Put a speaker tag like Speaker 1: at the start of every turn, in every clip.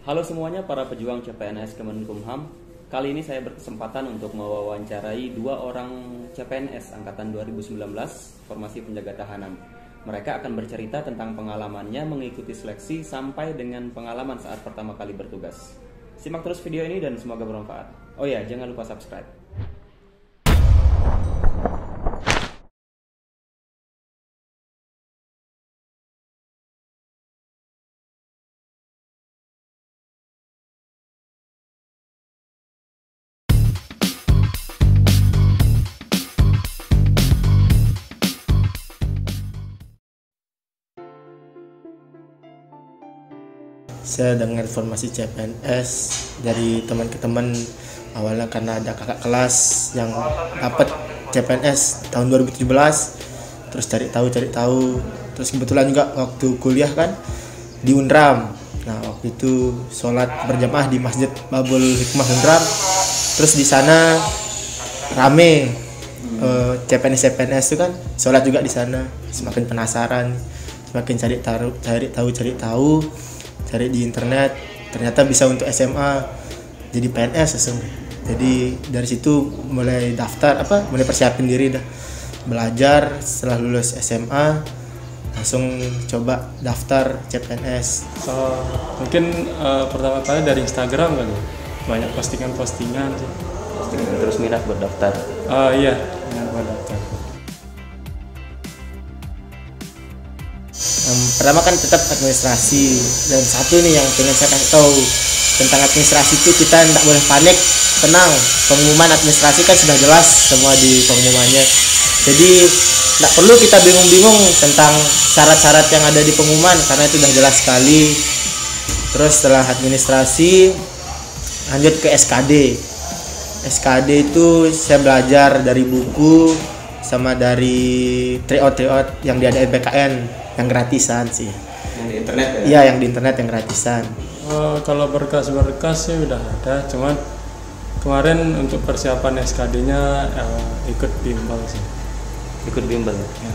Speaker 1: Halo semuanya para pejuang CPNS Kemenkumham. Kali ini saya berkesempatan untuk mewawancarai dua orang CPNS Angkatan 2019 Formasi Penjaga Tahanan. Mereka akan bercerita tentang pengalamannya mengikuti seleksi sampai dengan pengalaman saat pertama kali bertugas. Simak terus video ini dan semoga bermanfaat. Oh ya, jangan lupa subscribe.
Speaker 2: Saya dengar informasi CPNS dari teman ke teman, awalnya karena ada kakak kelas yang dapat CPNS tahun 2017, terus cari tahu, terus kebetulan juga waktu kuliah kan di Unram. Nah waktu itu sholat berjamaah di Masjid Babul Hikmah Unram, terus di sana rame CPNS itu kan sholat juga di sana. Semakin penasaran, semakin cari tahu cari di internet, ternyata bisa untuk SMA jadi PNS langsung. Jadi dari situ mulai mulai persiapin diri dah, belajar. Setelah lulus SMA langsung coba daftar CPNS.
Speaker 3: Mungkin pertama kali dari Instagram kali, banyak postingan sih.
Speaker 1: Terus minat buat daftar.
Speaker 3: Iya, minat buat daftar.
Speaker 2: Pertama kan tetap administrasi, dan satu nih yang pengen saya kasih tahu tentang administrasi itu, kita tidak boleh panik, tenang. Pengumuman administrasi kan sudah jelas semua di pengumumannya, jadi tidak perlu kita bingung-bingung tentang syarat-syarat yang ada di pengumuman karena itu sudah jelas sekali. Terus setelah administrasi lanjut ke SKD. SKD itu saya belajar dari buku sama dari tryout yang diadain BKN yang gratisan sih.
Speaker 1: Yang di internet ya?
Speaker 2: Iya, yang di internet yang gratisan.
Speaker 3: Kalau berkas sih udah ada, cuman kemarin untuk persiapan SKD-nya ikut bimbel sih.
Speaker 1: Ikut bimbel.
Speaker 3: Ya.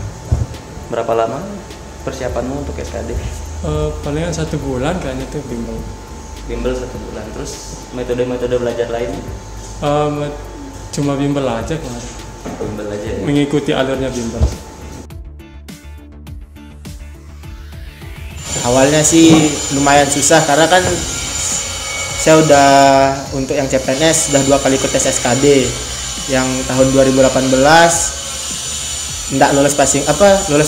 Speaker 1: Berapa lama persiapanmu untuk SKD?
Speaker 3: Palingan 1 bulan kayaknya tuh bimbel.
Speaker 1: Bimbel 1 bulan. Terus metode-metode belajar lain?
Speaker 3: Cuma bimbel aja kemarin.
Speaker 1: Bimbel aja ya?
Speaker 3: Mengikuti alurnya bimbel.
Speaker 2: Awalnya sih lumayan susah karena kan saya udah untuk yang CPNS sudah 2 kali ikut tes SKD. Yang tahun 2018 enggak lulus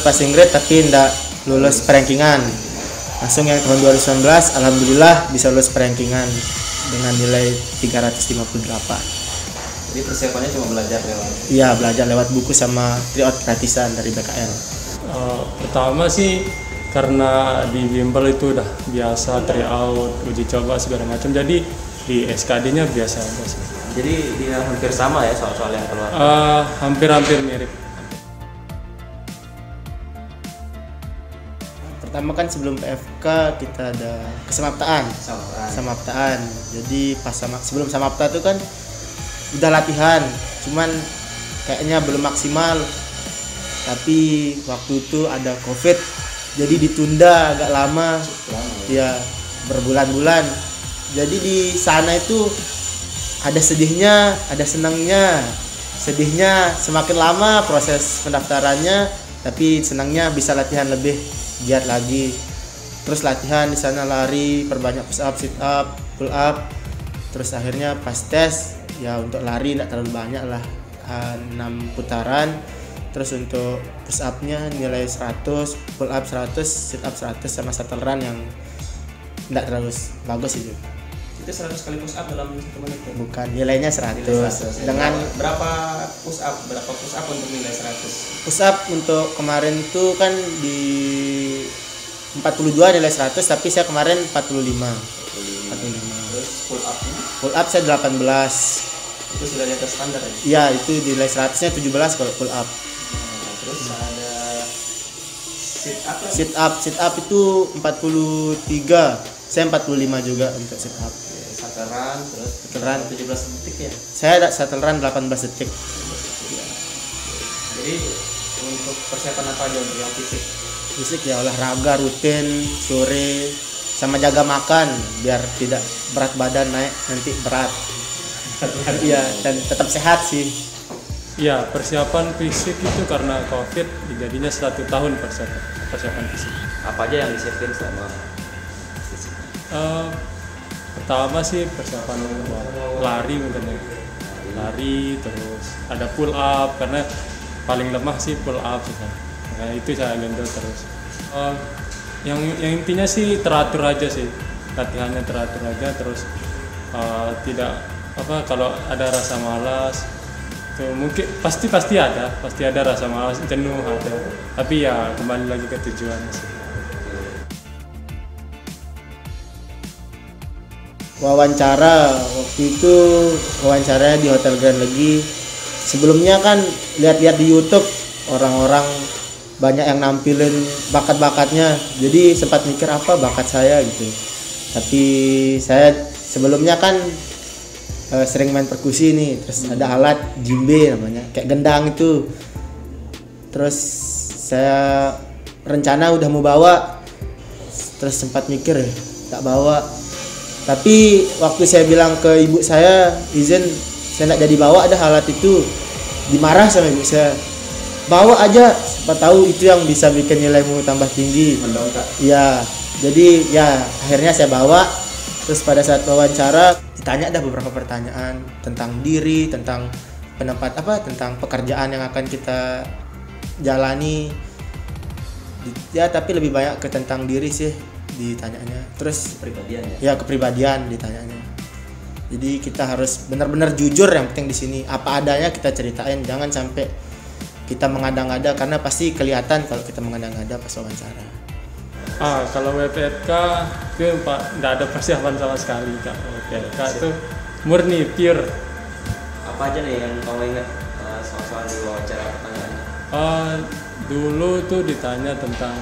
Speaker 2: passing grade tapi enggak lulus perankingan. Langsung yang tahun 2019 alhamdulillah bisa lulus perankingan dengan nilai 358.
Speaker 1: Jadi persiapannya cuma belajar lewat?
Speaker 2: Iya, belajar lewat buku sama tryout gratisan dari BKN.
Speaker 3: Pertama sih karena di bimbel itu udah biasa tryout, uji coba segala macam, jadi di SKD-nya biasa aja sih.
Speaker 1: Jadi dia hampir sama ya soal-soal yang keluar?
Speaker 3: Hampir mirip.
Speaker 2: Pertama kan sebelum PFK kita ada kesamaptaan. Jadi pas sebelum samapta itu kan udah latihan, cuman kayaknya belum maksimal. Tapi waktu itu ada COVID, jadi ditunda agak lama. Ya, berbulan-bulan. Jadi di sana itu ada sedihnya, ada senangnya. Sedihnya semakin lama proses pendaftarannya, tapi senangnya bisa latihan lebih giat lagi. Terus latihan di sana, lari, perbanyak push up, sit up, pull up. Terus akhirnya pas tes ya untuk lari tidak terlalu banyak lah, 6 putaran. Terus untuk push up-nya nilai 100, pull up 100, sit up 100 sama shuttle run yang tidak terlalu bagus itu.
Speaker 1: Itu 100 kali push up dalam 1 menit ya?
Speaker 2: Bukan, nilainya 100. Dengan
Speaker 1: berapa push up untuk nilai 100?
Speaker 2: Push up untuk kemarin itu kan di 42 nilai 100, tapi saya kemarin 45.
Speaker 1: Terus pull up-nya?
Speaker 2: Pull up saya 18.
Speaker 1: Itu sudah di atas standar ya?
Speaker 2: Iya, itu nilai 100-nya 17 kalau pull up.
Speaker 1: Terus ada
Speaker 2: Sit up itu 43. Saya 45 juga untuk sit up.
Speaker 1: Shuttle run, terus
Speaker 2: Shuttle run
Speaker 1: 17 detik ya?
Speaker 2: Saya ada shuttle run 18 detik.
Speaker 1: Jadi untuk persiapan apa aja untuk yang fisik?
Speaker 2: Fisik ya olahraga rutin sore, sama jaga makan biar tidak berat badan naik nanti berat. Iya, dan tetap sehat sih.
Speaker 3: Ya, persiapan fisik itu karena COVID jadinya 1 tahun persiapan fisik.
Speaker 1: Apa aja yang disiapin selama fisik?
Speaker 3: Pertama sih persiapan lari mungkin ya. Lari, terus ada pull up karena paling lemah sih pull up sih. Nah, itu saya gendong terus. Yang intinya sih teratur aja sih, latihannya teratur aja, terus tidak kalau ada rasa malas tuh mungkin pasti ada rasa malas, jenuh ada, tapi ya kembali lagi ke tujuan sih.
Speaker 2: Wawancara waktu itu wawancaranya di Hotel Grand Legi. Sebelumnya kan lihat-lihat di YouTube orang-orang banyak yang nampilin bakat-bakatnya, jadi sempat mikir apa bakat saya gitu. Tapi saya sebelumnya kan sering main perkusi nih, terus ada alat djembe namanya, kayak gendang itu. Terus saya rencana udah mau bawa, terus sempat mikir tak bawa. Tapi waktu saya bilang ke ibu saya, izin saya nak jadi bawa ada alat itu, dimarah sama ibu saya. Bawa aja, siapa tahu itu yang bisa bikin nilaimu tambah tinggi.
Speaker 1: Mendongkrak.
Speaker 2: Iya, jadi ya akhirnya saya bawa. Terus pada saat wawancara ditanya ada beberapa pertanyaan tentang diri, tentang tentang pekerjaan yang akan kita jalani. Ya tapi lebih banyak ke tentang diri sih ditanyanya. Terus
Speaker 1: Kepribadian ya?
Speaker 2: Ya kepribadian ditanyanya. Jadi kita harus benar-benar jujur, yang penting di sini apa adanya kita ceritain, jangan sampai kita mengada-ngada karena pasti kelihatan kalau kita mengada-ngada pas wawancara.
Speaker 3: Kalau WPFK itu nggak ada persiapan sama sekali Kak. WPFK itu murni pure.
Speaker 1: Apa aja nih yang kamu ingat soal di wawancara pertanyaannya?
Speaker 3: Dulu tuh ditanya tentang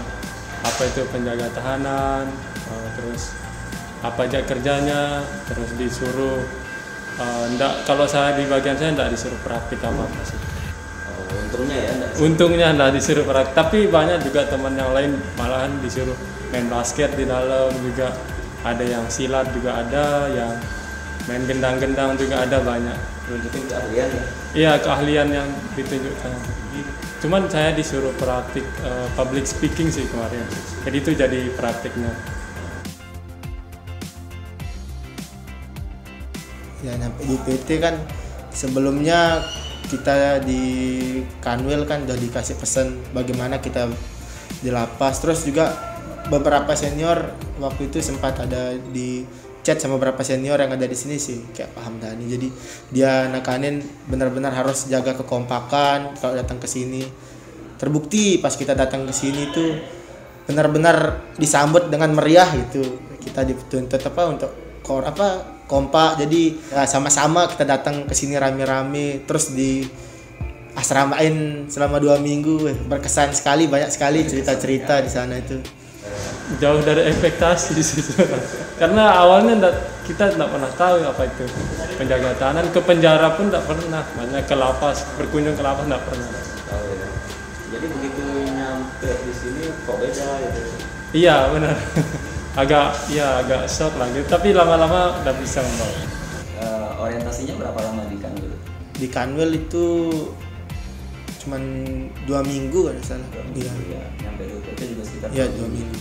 Speaker 3: apa itu penjaga tahanan, terus apa aja kerjanya, terus disuruh kalau saya di bagian saya enggak disuruh praktik apa-apa sih.
Speaker 1: Untungnya ya enggak?
Speaker 3: Untungnya enggak disuruh praktik, tapi banyak juga teman yang lain malahan disuruh main basket di dalam juga, ada yang silat juga ada, yang main gendang-gendang juga ada, banyak.
Speaker 1: Tunjukin keahlian ya?
Speaker 3: Iya, keahlian yang ditunjukkan. Cuman saya disuruh praktik public speaking sih kemarin, jadi itu jadi praktiknya.
Speaker 2: Ya nyampe di PT kan sebelumnya kita di Kanwil kan udah dikasih pesan bagaimana kita di lapas. Terus juga beberapa senior waktu itu sempat ada di chat sama beberapa senior yang ada di sini sih, kayak Pak Hamdani. Jadi dia nekanin benar-benar harus jaga kekompakan kalau datang ke sini. Terbukti pas kita datang ke sini tuh benar-benar disambut dengan meriah gitu. Kita dituntut untuk kompak. Jadi ya, sama-sama kita datang ke sini rame-rame, terus di asramain selama 2 minggu. Berkesan sekali, banyak sekali cerita-cerita di sana itu.
Speaker 3: Jauh dari ekspektasi sih karena awalnya kita tidak pernah tahu apa itu penjaga tahanan, ke penjara pun tidak pernah, banyak ke lapas, berkunjung ke lapas tidak pernah.
Speaker 1: Oh, ya. Jadi begitu nyampe di sini kok beda gitu?
Speaker 3: Iya benar. agak shock lah gitu, tapi lama-lama udah bisa membawa.
Speaker 1: Orientasinya berapa lama di Kanwil?
Speaker 2: Di Kanwil itu cuman 2 minggu ada salah.
Speaker 1: Iya. Ya, nyampe di UPT juga sekitar.
Speaker 2: Iya 2 minggu.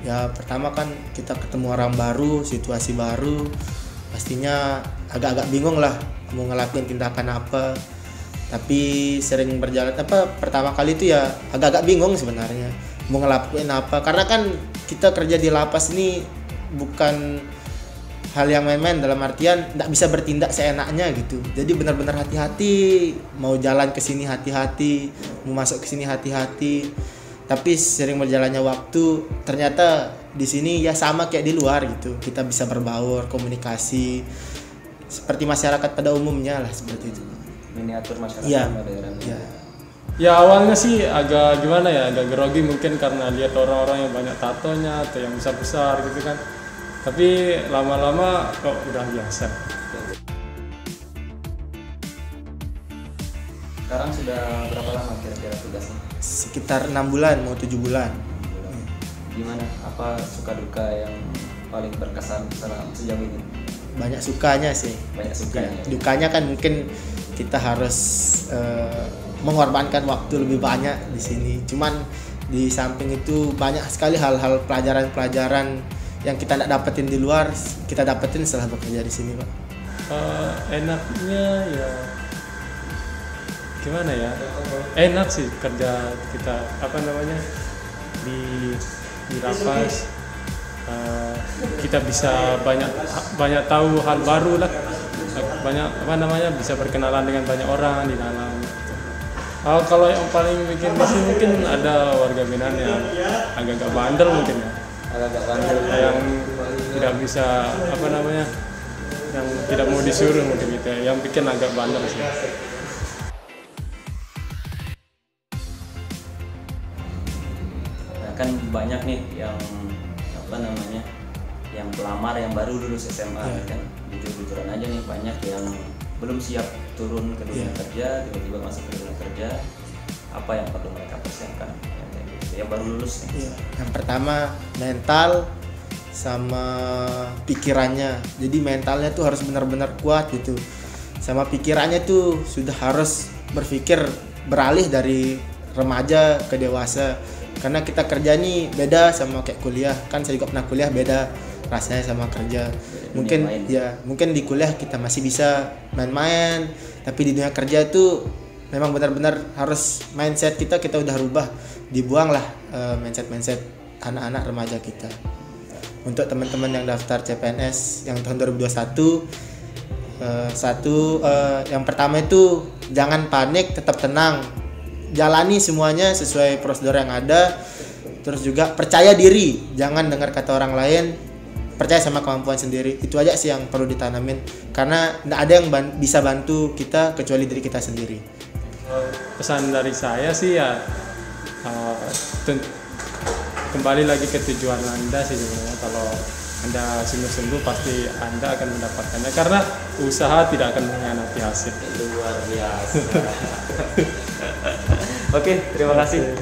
Speaker 2: Ya pertama kan kita ketemu orang baru, situasi baru, pastinya agak-agak bingung lah mau ngelakuin tindakan apa. Tapi sering berjalan pertama kali itu ya agak-agak bingung sebenarnya mau ngelakuin apa, karena kan kita kerja di lapas ini bukan hal yang main-main, dalam artian nggak bisa bertindak seenaknya gitu. Jadi benar-benar hati-hati, mau jalan ke sini hati-hati, mau masuk ke sini hati-hati. Tapi sering berjalannya waktu ternyata di sini ya sama kayak di luar gitu, kita bisa berbaur, komunikasi seperti masyarakat pada umumnya lah, seperti itu.
Speaker 1: Miniatur masyarakat modern.
Speaker 2: Ya.
Speaker 3: Ya awalnya sih agak gimana ya, agak grogi mungkin karena lihat orang-orang yang banyak tatonya atau yang besar-besar gitu kan. Tapi lama-lama kok udah biasa.
Speaker 1: Sekarang sudah berapa lama kira-kira tugasnya?
Speaker 2: Sekitar 6 bulan mau 7 bulan.
Speaker 1: Gimana? Apa suka duka yang paling berkesan selama sejauh ini?
Speaker 2: Banyak sukanya sih.
Speaker 1: Banyak sukanya.
Speaker 2: Dukanya kan mungkin kita harus mengorbankan waktu lebih banyak di sini. Cuman di samping itu banyak sekali hal-hal pelajaran-pelajaran yang kita tidak dapetin di luar, kita dapetin setelah bekerja di sini, Pak.
Speaker 3: Enaknya ya gimana ya? Enak sih kerja kita di lapas. Kita bisa banyak tahu hal baru lah, banyak bisa berkenalan dengan banyak orang di dalam. Kalau yang paling bikin risih mungkin ada warga binaan yang agak-agak bandel mungkin ya,
Speaker 1: Agak bandel.
Speaker 3: yang tidak bisa yang tidak mau disuruh mungkin gitu ya, yang bikin agak bandel sih.
Speaker 1: Nah, kan banyak nih yang yang pelamar yang baru lulus SMA kan, jujur-jujuran aja nih, banyak yang belum siap turun ke dunia kerja, tiba-tiba masuk ke dunia kerja. Apa yang perlu mereka persiapkan yang baru lulus nih?
Speaker 2: Yang pertama mental sama pikirannya. Jadi mentalnya tuh harus benar-benar kuat gitu. Sama pikirannya tuh sudah harus berpikir beralih dari remaja ke dewasa. Karena kita kerja nih beda sama kayak kuliah. Kan saya juga pernah kuliah, beda rasanya sama kerja. Mungkin di kuliah kita masih bisa main-main, tapi di dunia kerja itu memang benar-benar harus mindset kita udah rubah, dibuanglah mindset anak-anak remaja kita. Untuk teman-teman yang daftar CPNS yang tahun 2021, yang pertama itu jangan panik, tetap tenang, jalani semuanya sesuai prosedur yang ada. Terus juga percaya diri, jangan dengar kata orang lain, percaya sama kemampuan sendiri. Itu aja sih yang perlu ditanamin, karena tidak ada yang bisa bantu kita kecuali diri kita sendiri.
Speaker 3: Pesan dari saya sih ya, kembali lagi ke tujuan Anda sih sebenarnya. Kalau Anda sungguh-sungguh pasti Anda akan mendapatkannya, karena usaha tidak akan mengkhianati hasil.
Speaker 1: Luar biasa. Oke, terima kasih.